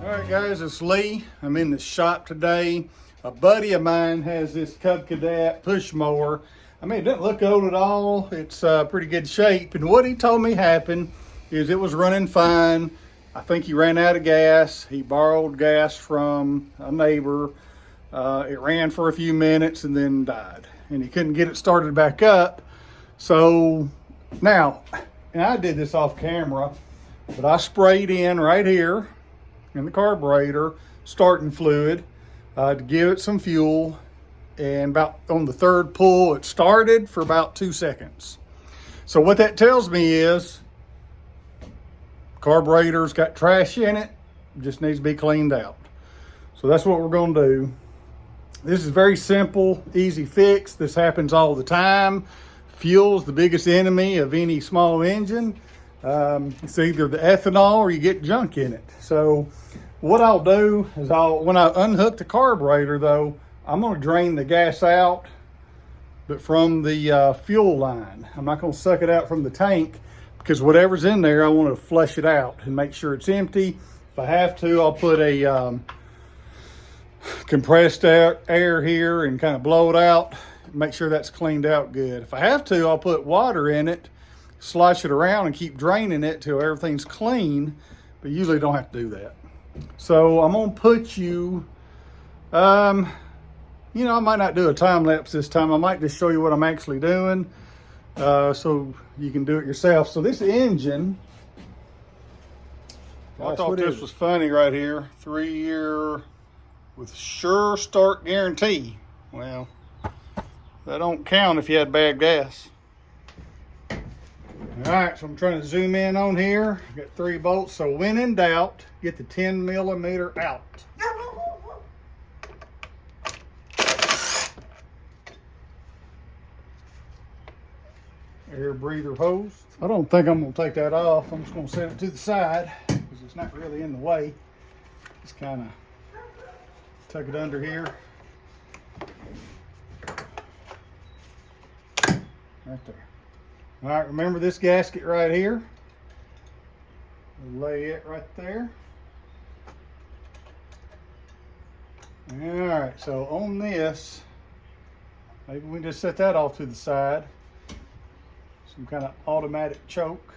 All right, guys, it's Lee. I'm in the shop today. A buddy of mine has this Cub Cadet push mower. I mean, it doesn't look old at all. It's pretty good shape. And what he told me happened is it was running fine. I think he ran out of gas. He borrowed gas from a neighbor. It ran for a few minutes and then died. And he couldn't get it started back up. So now, and I did this off camera, but I sprayed in right here in the carburetor starting fluid to give it some fuel, and about on the third pull it started for about 2 seconds. So what that tells me is carburetor's got trash in it, just needs to be cleaned out. So that's what we're going to do. This is very simple, easy fix. This happens all the time. Fuel's the biggest enemy of any small engine. It's either the ethanol or you get junk in it. So what I'll do is when I unhook the carburetor though, I'm going to drain the gas out, but from the fuel line. I'm not going to suck it out from the tank, because whatever's in there, I want to flush it out and make sure it's empty. If I have to, I'll put a compressed air here and kind of blow it out, make sure that's cleaned out good. If I have to, I'll put water in it, slosh it around and keep draining it till everything's clean, but usually don't have to do that. So I'm gonna put you, I might not do a time lapse this time. I might just show you what I'm actually doing, so you can do it yourself. So this engine, I thought this was funny right here. 3-year with sure start guarantee. Well, that don't count if you had bad gas. All right, so I'm trying to zoom in on here. Got 3 bolts, so when in doubt, get the 10 millimeter out. Air breather hose. I don't think I'm gonna take that off. I'm just gonna set it to the side because it's not really in the way. Just kind of tuck it under here. Right there. All right, remember this gasket right here? We'll lay it right there. All right, so on this, maybe we just set that off to the side. Some kind of automatic choke.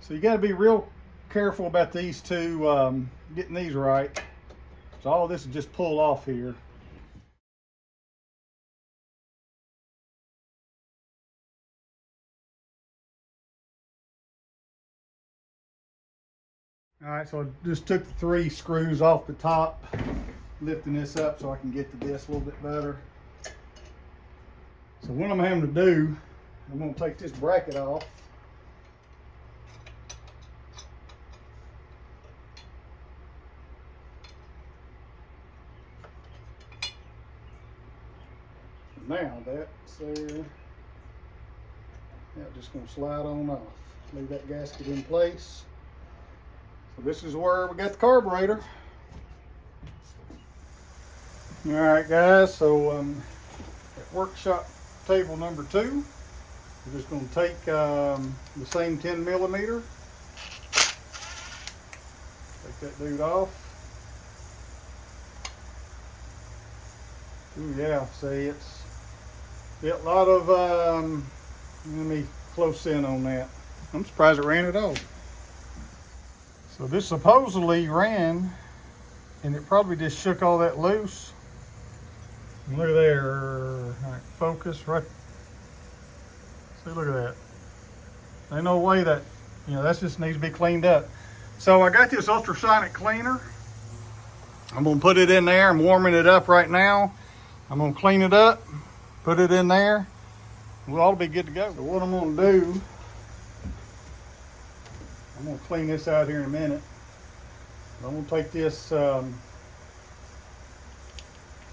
So you got to be real careful about these two, getting these right. So all this is just pull off here. All right, so I just took the 3 screws off the top, lifting this up so I can get to this a little bit better. So what I'm having to do, I'm going to take this bracket off. Now that's there. Now just going to slide on off. Leave that gasket in place. So this is where we got the carburetor. All right, guys, so at workshop table number 2, we're just going to take the same 10 millimeter. Take that dude off. Ooh, yeah, see, it's a lot of, let me close in on that. I'm surprised it ran at all. So this supposedly ran, and it probably just shook all that loose. And look at there, all right, focus right. See, look at that. Ain't no way that, that just needs to be cleaned up. So I got this ultrasonic cleaner. I'm gonna put it in there. I'm warming it up right now. I'm gonna clean it up, put it in there. We'll all be good to go. So what I'm gonna do, I'm gonna clean this out here in a minute. I'm gonna take this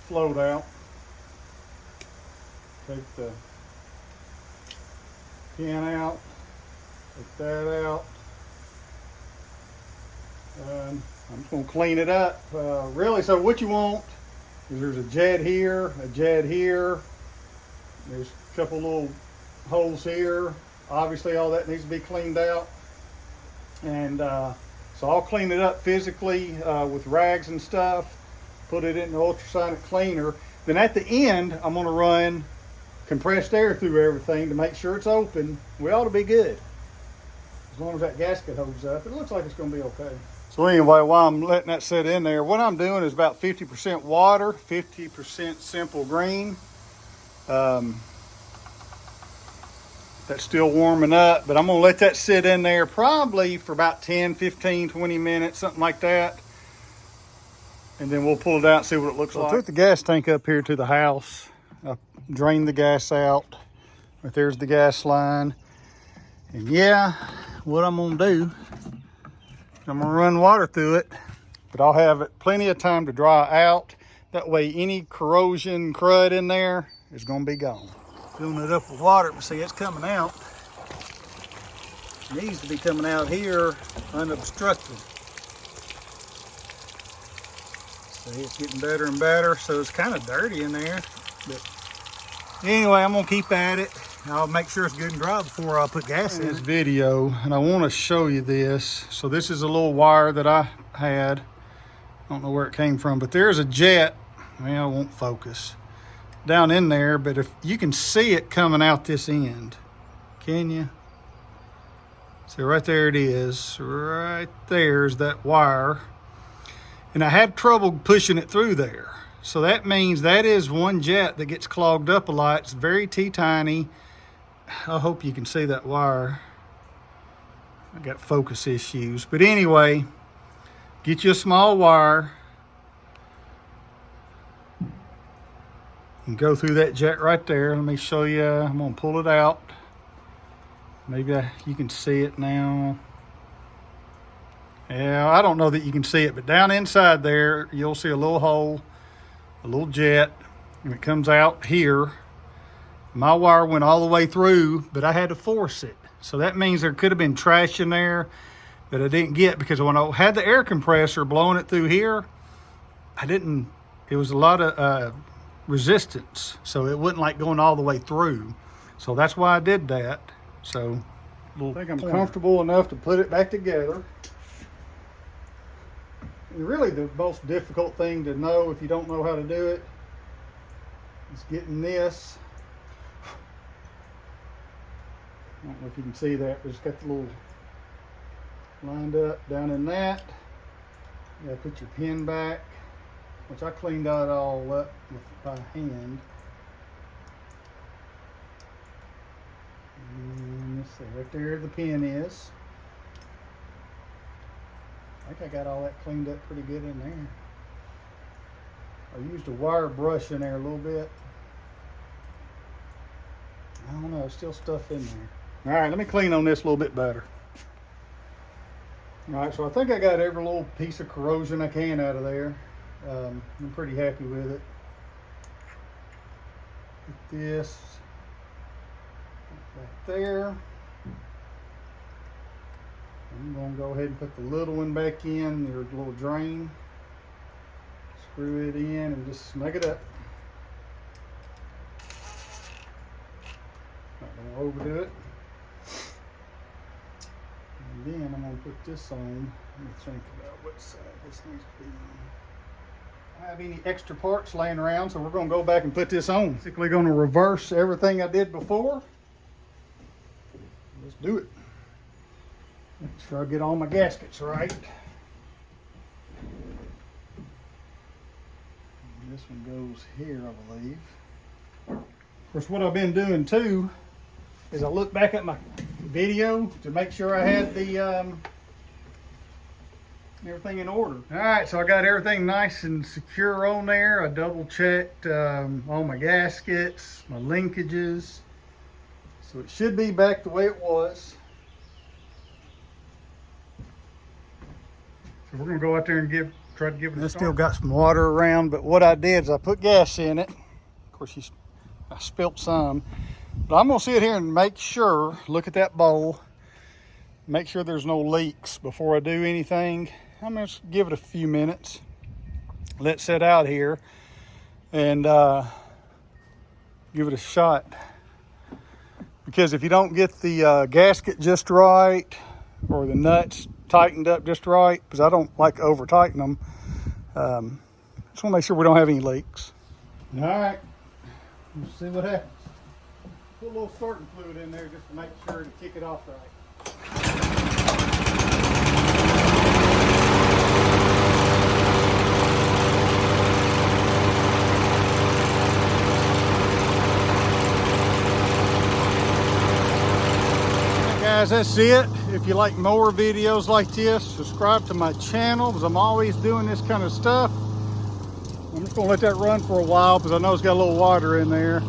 float out. Take the pin out. Take that out. I'm just gonna clean it up. Really, so what you want is there's a jet here, a jet here. There's a couple little holes here. Obviously all that needs to be cleaned out. And So I'll clean it up physically with rags and stuff, put it in the ultrasonic cleaner. Then at the end, I'm gonna run compressed air through everything to make sure it's open. We ought to be good. As long as that gasket holds up, it looks like it's gonna be okay. So anyway, while I'm letting that sit in there, what I'm doing is about 50% water, 50% simple green. That's still warming up, but I'm gonna let that sit in there probably for about 10, 15, 20 minutes, something like that. And then we'll pull it out and see what it looks like. I took the gas tank up here to the house. I drained the gas out. Right there's the gas line. And yeah, what I'm gonna do, I'm gonna run water through it, but I'll have it plenty of time to dry out. That way any corrosion, crud in there is gonna be gone. Filling it up with water, but see it's coming out. It needs to be coming out here unobstructed. See, it's getting better and better, so it's kind of dirty in there. But anyway, I'm gonna keep at it. I'll make sure it's good and dry before I put gas in this video, and I want to show you this. So this is a little wire that I had. I don't know where it came from, but there's a jet. Well, it won't focus down in there, but if you can see it coming out this end, can you? So right there it is. Right there's that wire. And I had trouble pushing it through there. So that means that is one jet that gets clogged up a lot. It's very teeny. I hope you can see that wire. I got focus issues. But anyway, get you a small wire and go through that jet right there. Let me show you. I'm gonna pull it out. Maybe you can see it now. Yeah, I don't know that you can see it, but down inside there, you'll see a little hole, a little jet, and it comes out here. My wire went all the way through, but I had to force it. So that means there could have been trash in there that I didn't get, because when I had the air compressor blowing it through here, it was a lot of resistance. So it wasn't like going all the way through. So that's why I did that. So I think I'm comfortable enough to put it back together. And really the most difficult thing to know if you don't know how to do it is getting this. I don't know if you can see that, but it's got the little lined up down in that. You gotta put your pin back, which I cleaned out all up by hand. And let's see, right there the pin is. I think I got all that cleaned up pretty good in there. I used a wire brush in there a little bit. I don't know, there's still stuff in there. All right, let me clean on this a little bit better. All right, so I think I got every little piece of corrosion I can out of there. I'm pretty happy with it. Put this right there. I'm going to go ahead and put the little one back in, there's a little drain. Screw it in and just snug it up. Not going to overdo it. And then I'm going to put this on. Let me think about what side this needs to be on. I don't have any extra parts laying around, so we're going to go back and put this on. Basically going to reverse everything I did before. Let's do it. Make sure I get all my gaskets right. And this one goes here, I believe. Of course, what I've been doing too is I look back at my video to make sure I had the everything in order. All right, so I got everything nice and secure on there. I double checked all my gaskets, my linkages. So it should be back the way it was. So we're gonna go out there and try to give it a start. I still got some water around, but what I did is I put gas in it. Of course, I spilt some. But I'm gonna sit here and make sure, look at that bowl, make sure there's no leaks before I do anything. I'm gonna give it a few minutes, let it sit out here, and give it a shot. Because if you don't get the gasket just right, or the nuts tightened up just right, because I don't like to over tighten them. Just want to make sure we don't have any leaks. All right, let's see what happens. Put a little sparking fluid in there just to make sure to kick it off right. Guys, that's it. If you like mower videos like this, subscribe to my channel, because I'm always doing this kind of stuff. I'm just gonna let that run for a while because I know it's got a little water in there.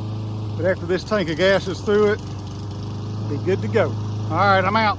But after this tank of gas is through it, it'll be good to go. All right, I'm out.